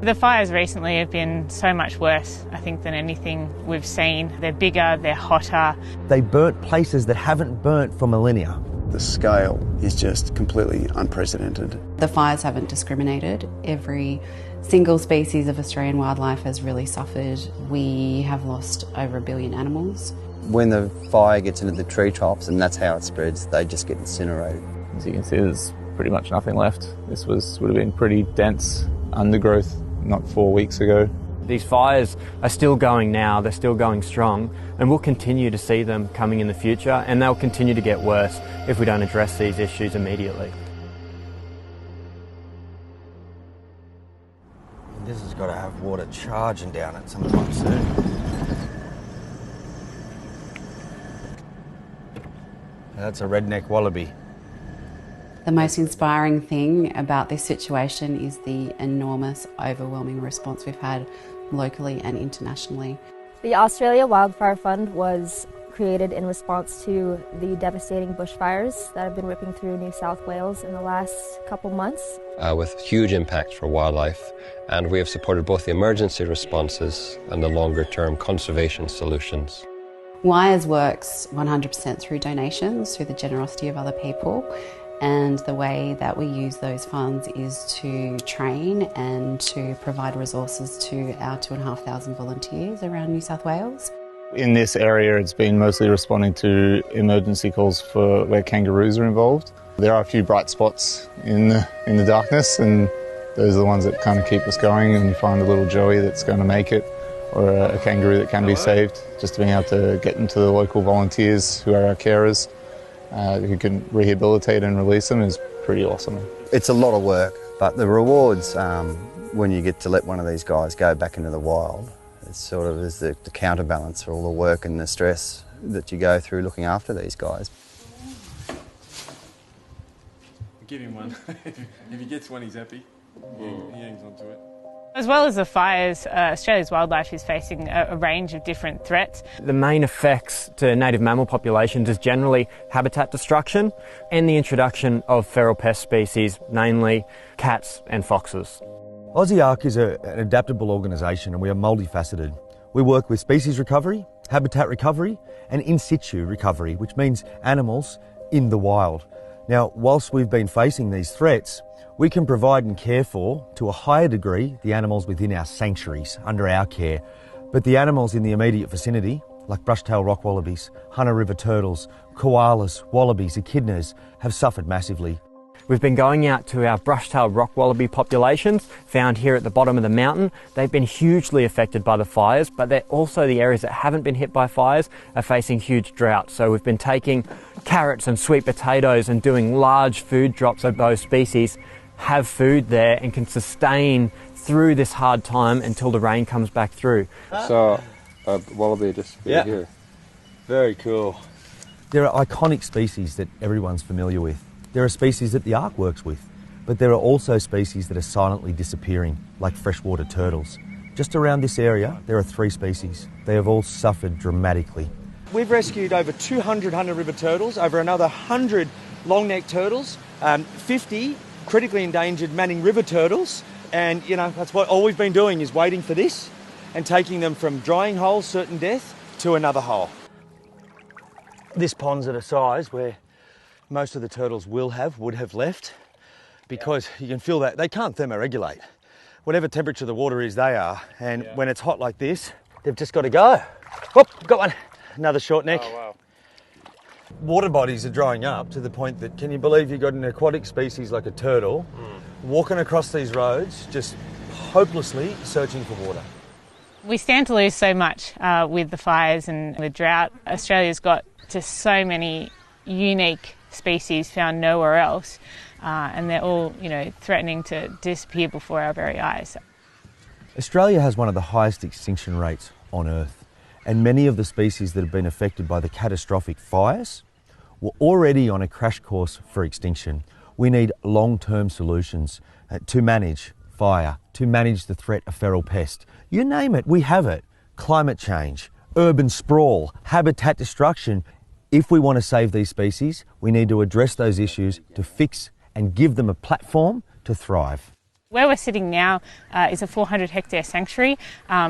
The fires recently have been so much worse, I think, than anything we've seen. They're bigger, they're hotter. They burnt places that haven't burnt for millennia. The scale is just completely unprecedented. The fires haven't discriminated. Every single species of Australian wildlife has really suffered. We have lost over 1 billion animals. When the fire gets into the treetops, and that's how it spreads, they just get incinerated. As you can see, there's pretty much nothing left. This would have been pretty dense undergrowth not 4 weeks ago. These fires are still going now, they're still going strong, and we'll continue to see them coming in the future, and they'll continue to get worse if we don't address these issues immediately. This has got to have water charging down it sometime soon. That's a redneck wallaby. The most inspiring thing about this situation is the enormous, overwhelming response we've had locally and internationally. The Australia Wildfire Fund was created in response to the devastating bushfires that have been ripping through New South Wales in the last couple months. With huge impacts for wildlife, and we have supported both the emergency responses and the longer-term conservation solutions. WIRES works 100% through donations, through the generosity of other people. And the way that we use those funds is to train and to provide resources to our 2,500 volunteers around New South Wales. In this area, it's been mostly responding to emergency calls for where kangaroos are involved. There are a few bright spots in the darkness, and those are the ones that kind of keep us going, and you find a little joey that's going to make it, or a kangaroo that can be saved. Just being able to get them to the local volunteers who are our carers, who can rehabilitate and release them, is pretty awesome. It's a lot of work, but the rewards when you get to let one of these guys go back into the wild, it sort of is the counterbalance for all the work and the stress that you go through looking after these guys. Give him one. If he gets one, he's happy. He hangs on to it. As well as the fires, Australia's wildlife is facing a range of different threats. The main effects to native mammal populations is generally habitat destruction and the introduction of feral pest species, namely cats and foxes. Aussie Ark is an adaptable organisation, and we are multifaceted. We work with species recovery, habitat recovery and in situ recovery, which means animals in the wild. Now, whilst we've been facing these threats, we can provide and care for, to a higher degree, the animals within our sanctuaries, under our care. But the animals in the immediate vicinity, like brush-tailed rock wallabies, Hunter River turtles, koalas, wallabies, echidnas, have suffered massively. We've been going out to our brush-tailed rock wallaby populations, found here at the bottom of the mountain. They've been hugely affected by the fires, but they're also the areas that haven't been hit by fires are facing huge droughts. So we've been taking carrots and sweet potatoes and doing large food drops so those species have food there and can sustain through this hard time until the rain comes back through. So, a wallaby just here. Very cool. There are iconic species that everyone's familiar with. There are species that the Ark works with, but there are also species that are silently disappearing, like freshwater turtles. Just around this area, there are 3 species. They have all suffered dramatically. We've rescued over 200 Hunter River turtles, over another 100 long-necked turtles, 50 critically endangered Manning River turtles, and that's what all we've been doing is waiting for this and taking them from drying hole, certain death, to another hole. This pond's at a size where most of the turtles would have left, because you can feel that they can't thermoregulate. Whatever temperature the water is, they are, and when it's hot like this, they've just got to go. Whoop, got one. Another short neck. Oh, wow. Water bodies are drying up to the point that, can you believe you've got an aquatic species like a turtle walking across these roads just hopelessly searching for water? We stand to lose so much with the fires and the drought. Australia's got just so many unique species found nowhere else, and they're all, threatening to disappear before our very eyes. Australia has one of the highest extinction rates on Earth. And many of the species that have been affected by the catastrophic fires were already on a crash course for extinction. We need long-term solutions to manage fire, to manage the threat of feral pest. You name it, we have it. Climate change, urban sprawl, habitat destruction. If we want to save these species, we need to address those issues to fix and give them a platform to thrive. Where we're sitting now is a 400 hectare sanctuary.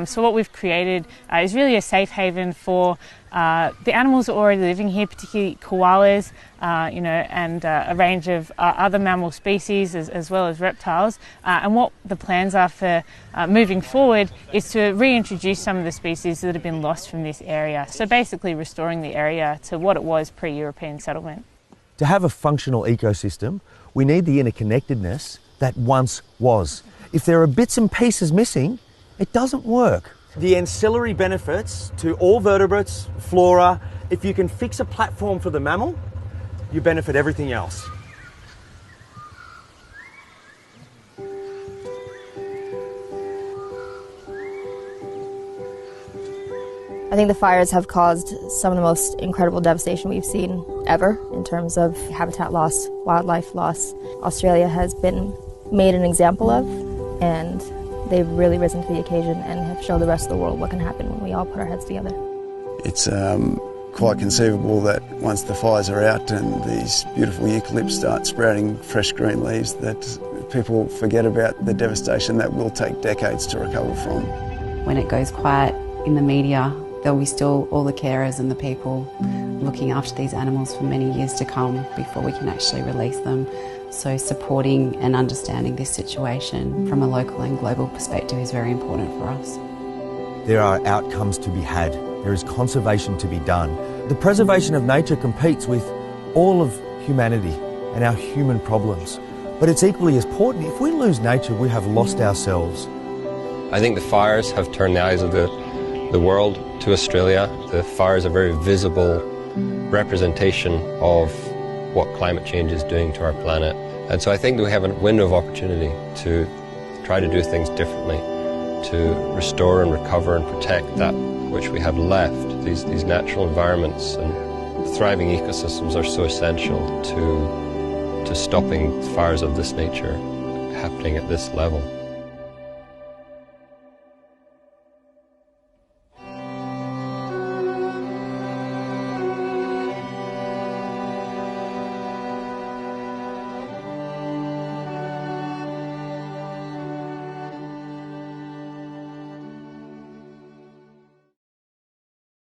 So what we've created is really a safe haven for the animals that are already living here, particularly koalas, and a range of other mammal species as well as reptiles. And what the plans are for moving forward is to reintroduce some of the species that have been lost from this area. So basically restoring the area to what it was pre-European settlement. To have a functional ecosystem, we need the interconnectedness that once was. If there are bits and pieces missing, it doesn't work. The ancillary benefits to all vertebrates, flora, if you can fix a platform for the mammal, you benefit everything else. I think the fires have caused some of the most incredible devastation we've seen ever in terms of habitat loss, wildlife loss. Australia has been made an example of, and they've really risen to the occasion and have shown the rest of the world what can happen when we all put our heads together. It's quite conceivable that once the fires are out and these beautiful eucalypts start sprouting fresh green leaves, that people forget about the devastation that will take decades to recover from. When it goes quiet in the media, there'll be still all the carers and the people looking after these animals for many years to come before we can actually release them. So supporting and understanding this situation from a local and global perspective is very important for us. There are outcomes to be had. There is conservation to be done. The preservation of nature competes with all of humanity and our human problems. But it's equally as important. If we lose nature, we have lost ourselves. I think the fires have turned the eyes of the world to Australia. The fires are a very visible representation of what climate change is doing to our planet. And so I think we have a window of opportunity to try to do things differently, to restore and recover and protect that which we have left. These natural environments and thriving ecosystems are so essential to stopping fires of this nature happening at this level.